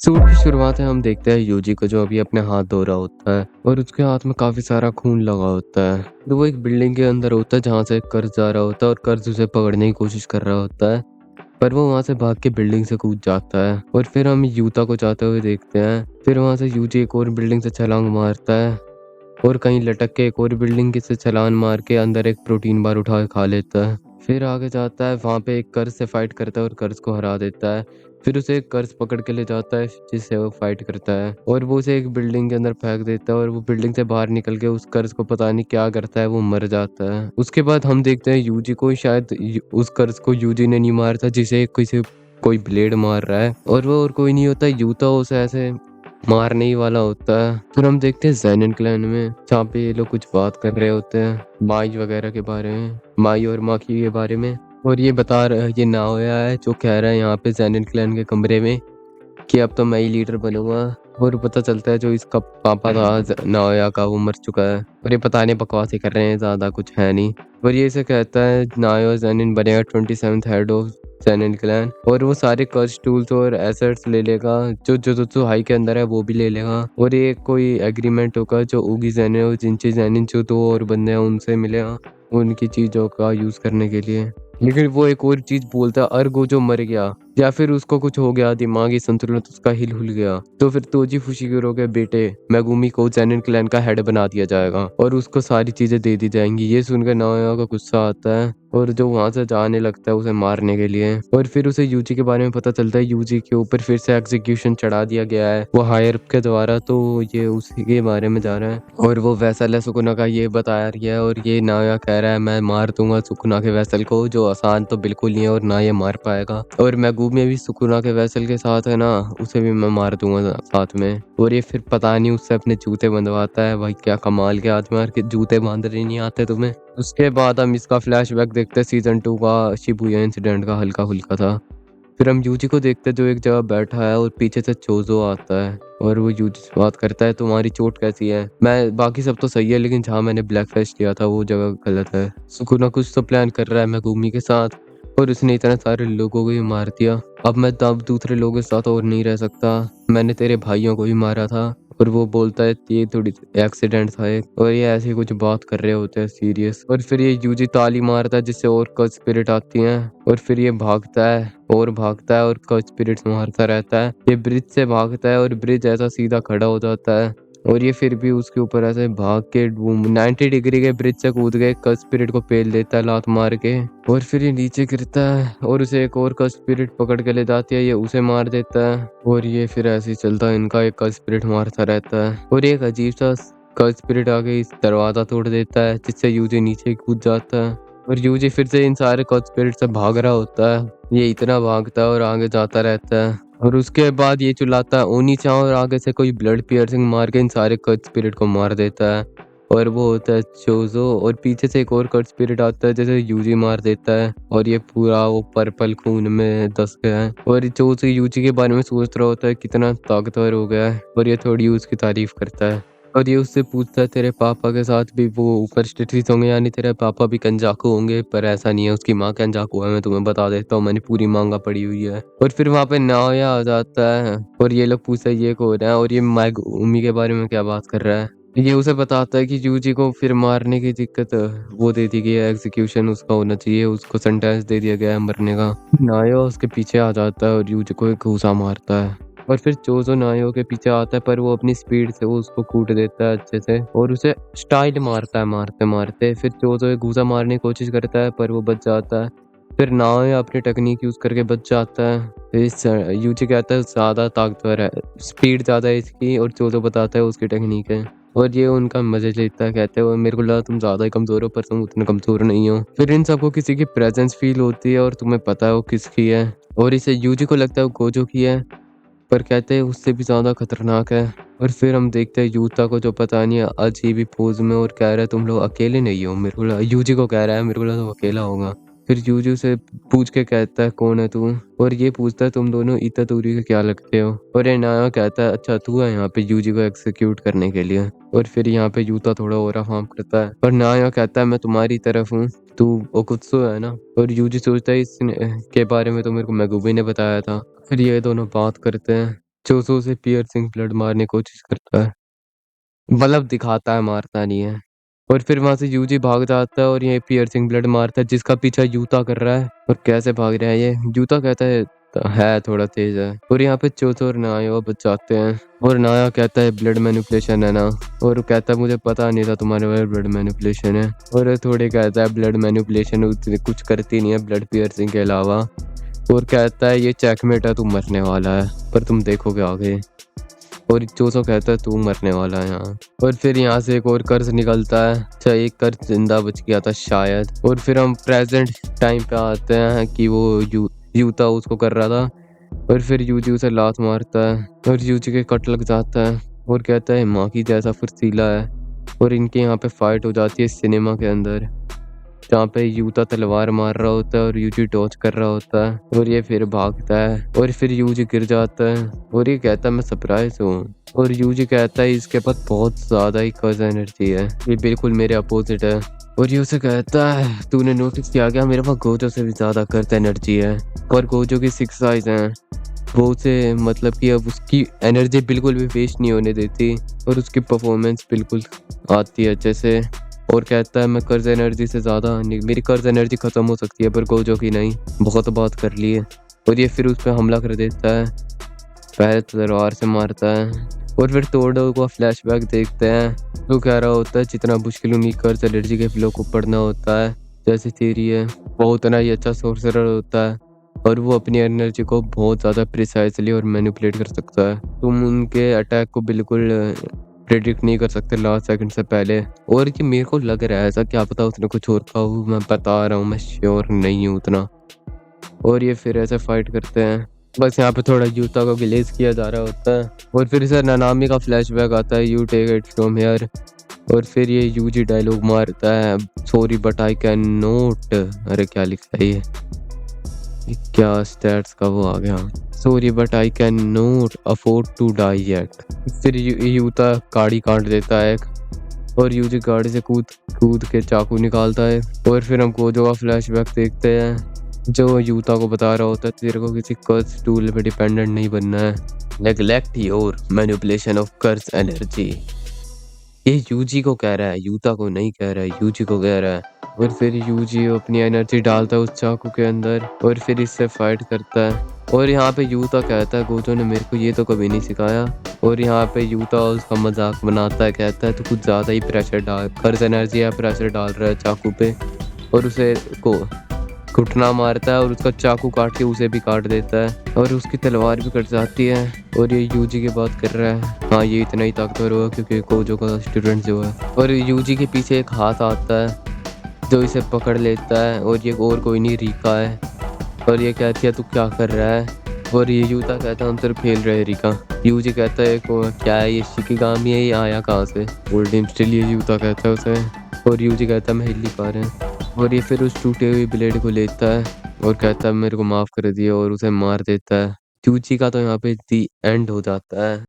Suit की शुरुआत है हम देखते हैं यूजी को जो अभी अपने हाथ धो रहा होता है और उसके हाथ में काफी सारा खून लगा होता है। तो वो एक बिल्डिंग के अंदर होता है जहाँ से कर्ज जा रहा होता है और कर्ज उसे पकड़ने की कोशिश कर रहा होता है। पर वो वहां से भाग के बिल्डिंग से कूद जाता है और फिर हम यूता को जाते हुए देखते हैं। फिर वहां से यूजी एक और बिल्डिंग से छलांग मारता है और कहीं लटक के एक और बिल्डिंग की से छलांग मार के अंदर एक प्रोटीन बार उठा के खा लेता है। फिर आगे जाता है, वहां पे एक कर्ज से फाइट करता है और कर्ज को हरा देता है। फिर उसे एक कर्ज पकड़ के ले जाता है जिससे वो फाइट करता है और वो उसे एक बिल्डिंग के अंदर फेंक देता है और वो बिल्डिंग से बाहर निकल के उस कर्ज को पता नहीं क्या करता है, वो मर जाता है। उसके बाद हम देखते हैं यूजी को, शायद उस कर्ज को यूजी ने नहीं मारा था जिसे किसी कोई ब्लेड मार रहा है और वो और कोई नहीं होता, यूता उसे ऐसे मारने ही वाला होता है। फिर हम देखते हैं ज़ैनिन क्लैन में जहाँ पे ये लोग कुछ बात कर रहे होते हैं माई वगैरह के बारे में, माई और माकी के बारे में। और ये बता रहा, ये नाओया है जो कह रहा है यहाँ पे ज़ैनिन क्लैन के कमरे में कि अब तो मैं ही लीडर बनूंगा। और पता चलता है जो इसका पापा था नाओया का, वो मर चुका है। और ये पता नहीं बकवास ही कर रहे हैं, ज्यादा कुछ है नहीं। और ये इसे कहता है नाओया ज़ैनिन बनेगा 27th हेड ऑफ ज़ैनिन क्लैन और वो सारे कर्ज टूल्स और एसेट्स ले लेगा जो जुजुत्सु हाई के अंदर है, वो भी ले लेगा। और ये कोई एग्रीमेंट होगा जो उगी ज़ैनिन और जिनची ज़ैनिन जो दो और बंदे हैं उनसे मिलेगा उनकी चीजों का यूज करने के लिए। लेकिन वो एक और चीज बोलता है, अर्गो जो मर गया या फिर उसको कुछ हो गया, दिमागी संतुलन उसका हिल गया, तो फिर तोजी फुशिगिरो के बेटे मेगुमी को ज़ैनिन क्लैन का हेड बना दिया जाएगा और उसको सारी चीजें दे दी जाएंगी। ये सुनकर नाओया का गुस्सा आता है और जो वहां से जाने लगता है उसे मारने के लिए। और फिर उसे यूजी के बारे में पता चलता है, यूजी के ऊपर फिर से एग्जीक्यूशन चढ़ा दिया गया है वो हायर के द्वारा, तो ये उसी के बारे में जा रहा है। और वो वैसल है सुकुना का, ये बताया गया है। और ये नाओया कह रहा है मैं मार दूंगा सुकुना के वैसल को, जो आसान तो बिल्कुल नहीं है और ना ये मार पाएगा। और मेगुमी भी सुकुना के वैसल के साथ है ना, उसे भी मैं मार दूंगा साथ में। और ये फिर पता नहीं उससे अपने जूते बंधवाता है। भाई क्या कमाल के आदमी, मार के जूते बांधने नहीं आते तुम्हें। उसके बाद हम इसका फ्लैशबैक देखते हैं सीजन 2 का, शिबुया इंसिडेंट का, हल्का फुल्का था। फिर हम यूजी को देखते हैं जो एक जगह बैठा है और पीछे से चोजो आता है और वो यूजी से बात करता है, तुम्हारी चोट कैसी है? मैं बाकी सब तो सही है लेकिन जहाँ मैंने ब्लैक फेस्ट किया था वो जगह गलत है। सुकुना कुछ तो प्लान कर रहा है मेगुमी के साथ और उसने इतने सारे लोगों को ही मार दिया। अब मैं तब दूसरे लोगों के साथ और नहीं रह सकता, मैंने तेरे भाइयों को भी मारा था। और वो बोलता है ये थोड़ी एक्सीडेंट था एक, और ये ऐसे ही कुछ बात कर रहे होते हैं सीरियस। और फिर ये यूजी ताली मारता है जिससे और कच स्पिरिट आती हैं और फिर ये भागता है और भागता है और कच स्पिरिट मारता रहता है। ये ब्रिज से भागता है और ब्रिज ऐसा सीधा खड़ा हो जाता है और ये फिर भी उसके ऊपर ऐसे भाग के 90 डिग्री के ब्रिज से कूद के कच स्पिरिट को पेल देता है लात मार के। और फिर ये नीचे गिरता है और उसे एक और कच स्पिरिट पकड़ के ले जाती है, ये उसे मार देता है। और ये फिर ऐसे ही चलता है, इनका एक कच स्पिरिट मारता रहता है। और एक अजीब सा कच स्पिरिट आके इस दरवाजा तोड़ देता है जिससे यूजी नीचे कूद जाता है और यूजी फिर से इन सारे कच स्पिरिट से भाग रहा होता है। ये इतना भागता है और आगे जाता रहता है और उसके बाद ये चिल्लाता है ओनी चाओ और आगे से कोई ब्लड पियर्सिंग मार के इन सारे कच स्पिरिट को मार देता है। और वो होता है चोजो और पीछे से एक और कट स्पिरिट आता है जैसे यूजी मार देता है और ये पूरा वो पर्पल खून में धस गया है। और ये चोजो यूजी के बारे में सोच रहा होता है कितना ताकतवर हो गया है और ये थोड़ी उसकी तारीफ करता है। और ये उससे पूछता है तेरे पापा के साथ भी वो ऊपर स्थित होंगे, यानी तेरे पापा भी कंजाकू होंगे? पर ऐसा नहीं है, उसकी माँ कंजाकू है, मैं तुम्हें बता देता हूँ, मैंने पूरी मांगा पड़ी हुई है। और फिर वहाँ पे नाओया आ जाता है और ये लोग पूछते हैं ये कौन है और ये मेगुमी के बारे में क्या बात कर रहा है। ये उसे बताता है कि यूजी को फिर मारने की दिक्कत वो दे दी गई है, एग्जीक्यूशन उसका होना चाहिए, उसको सेंटेंस दे दिया गया है मरने का। नायो उसके पीछे आ जाता है और यूजी को एक घूसा मारता है और फिर चोजो नायो के पीछे आता है पर वो अपनी स्पीड से वो उसको कूट देता है अच्छे से और उसे स्टाइल मारता है मारते मारते। फिर चोजो एक घूसा मारने की कोशिश करता है पर वो बच जाता है। फिर नाओया अपनी टेक्निक यूज करके बच जाता है। इस यूजी कहता है ज्यादा ताकतवर है, स्पीड ज्यादा है इसकी, और चोजो बताता है उसकी टेक्निक है और ये उनका मजे लेता है। कहते हैं मेरे को लगा तुम ज्यादा ही कमजोर हो पर तुम उतने कमजोर नहीं हो। फिर इन सबको किसी की प्रेजेंस फील होती है और तुम्हें पता है वो किसकी है और इसे यूजी को लगता है वो गोजो की है, पर कहते हैं उससे भी ज्यादा खतरनाक है। और फिर हम देखते हैं यूता को जो पता नहीं है अजीब ही पोज में और कह रहा है तुम लोग अकेले नहीं हो, मेरे को यूजी को कह रहा है मेरे को लगा तो अकेला होगा। फिर यूजी से पूछ के कहता है कौन है तू, और ये पूछता है तुम दोनों इतना दूरी के क्या लगते हो। और ये नाया कहता है अच्छा तू है यहाँ पे यूजी को एग्जीक्यूट करने के लिए। और फिर यहाँ पे यूता थोड़ा और हार्म करता है और नाया कहता है मैं तुम्हारी तरफ हूँ, तू ओकुत्सु है ना। और यूजी सोचता है इस के बारे में तो मेरे को मेगुमी ने बताया था। फिर ये दोनों बात करते हैं चोसो से पियर्सिंग ब्लड मारने की कोशिश करता है। मतलब दिखाता है, मारता नहीं है। और फिर वहाँ से यूजी भाग जाता है और ये पियर्सिंग ब्लड मारता है जिसका पीछा यूता कर रहा है। और कैसे भाग रहा है ये? यूता कहता है थोड़ा तेज है। और यहाँ पे चोचो और नाया बच जाते हैं। और नाया कहता है ब्लड मैनिपुलेशन है ना। और वो कहता है मुझे पता नहीं था तुम्हारे पास ब्लड मैनिपुलेशन है। और ये थोड़ी कहता है ब्लड मैनिपुलेशन उतनी कुछ करती नहीं है ब्लड पियर्सिंग के अलावा। और कहता है ये चेकमेट है, तू मरने वाला है, पर तुम देखोगे आगे। और चोसो कहता है तू मरने वाला है यहाँ। और फिर यहाँ से एक और कर्ज निकलता है। अच्छा, एक कर्ज जिंदा बच गया था शायद। और फिर हम प्रेजेंट टाइम पे आते हैं कि वो यूता उसको कर रहा था। और फिर यूजी उसे लात मारता है और यूजी के कट लग जाता है। और कहता है माँ की जैसा फुर्तीला है। और इनके यहाँ पे फाइट हो जाती है सिनेमा के अंदर, जहाँ पे यूता तलवार मार रहा होता है और यूजी डॉज कर रहा होता है। और ये फिर भागता है और फिर यूजी गिर जाता है। और ये कहता है मैं सरप्राइज हूँ। और यूजी कहता है इसके पास बहुत ज्यादा ही कर्ज एनर्जी है, ये बिल्कुल मेरे अपोजिट है। और ये उसे कहता है तूने नोटिस किया क्या, मेरे पास गोजो से भी ज्यादा कर्ज एनर्जी है। और गोजो की 6 आइज हैं। वो उसे मतलब कि अब उसकी एनर्जी बिल्कुल भी वेस्ट नहीं होने देती और उसकी परफॉर्मेंस बिल्कुल आती है अच्छे से। और कहता है मैं कर्ज एनर्जी से ज़्यादा मेरी कर्ज एनर्जी ख़त्म हो सकती है पर गोजो की नहीं, बहुत बात कर ली है। और ये फिर उस पर हमला कर देता है, पहले तलवार से मारता है। और फिर तोड़ो को फ्लैशबैक देखते हैं। वो कह रहा होता है जितना मुश्किल उन्हीं कर्ज एनर्जी के फ्लो को पढ़ना होता है, जैसी थ्योरी है वो उतना ही अच्छा सोर्सरर होता है। और वो अपनी एनर्जी को बहुत ज़्यादा प्रिसाइजली और मैनिपुलेट कर सकता है। तुम उनके अटैक को बिल्कुल प्रेडिक्ट नहीं कर सकते लास्ट सेकंड से पहले। और कि मेरे को लग रहा है ऐसा, क्या पता उसने कुछ और कहा हो, मैं बता रहा हूँ मैं श्योर नहीं हूँ उतना। और ये फिर ऐसे फाइट करते हैं। बस यहाँ पे थोड़ा यूता को गिलेज किया जा रहा होता है। और फिर सर नानामी का फ्लैशबैक आता है, you take it from here. और फिर ये यूजी डायलॉग मारता है, sorry but I can not. अरे क्या लिखा है ये क्या स्टैट्स का वो आ गया, sorry but I can not afford to die yet. फिर यूता गाड़ी काट देता है और यूजी गाड़ी से कूद कूद के चाकू निकालता है। और फिर हम गोजो का फ्लैशबैक देखते हैं जो यूता को बता रहा होता है तेरे को किसी कर्ज टूल पे डिपेंडेंट नहीं बनना है, नेग्लेक्ट योर मैनिपुलेशन ऑफ कर्ज एनर्जी। ये यूजी को कह रहा है, यूता को नहीं कह रहा है, यूजी को कह रहा है। और फिर यूजी अपनी एनर्जी डालता है उस चाकू के अंदर और फिर इससे फाइट करता है। और यहाँ पे यूता कहता है गोजो ने मेरे को ये तो कभी नहीं सिखाया। और यहाँ पे यूता उसका मजाक बनाता है, कहता है तो कुछ ज्यादा ही प्रेशर डाल, कर्ज एनर्जी या प्रेशर डाल रहा है चाकू पे। और उसे को घुटना मारता है और उसका चाकू काट के उसे भी काट देता है और उसकी तलवार भी कट जाती है। और ये यूजी की बात कर रहा है, हाँ ये इतना ही ताकतवर हुआ क्योंकि गोजो का स्टूडेंट जो है। और यूजी के पीछे एक हाथ आता है जो इसे पकड़ लेता है और ये और कोई नहीं रीका है। और ये कहती है तू क्या कर रहा है? और ये यूता कहता है हम सिर्फ खेल रहे हैं रीका। यूजी कहता है को क्या है ये शिकिगामी है, ये आया कहाँ से? गोल्डन स्टिल ये यूता कहता है उसे। और यूजी कहता है मैं हिल नहीं पा रहा है। और ये फिर उस टूटे हुए ब्लेड को लेता है और कहता है मेरे को माफ कर दिया और उसे मार देता है। यूजी का तो यहाँ पे दी एंड हो जाता है।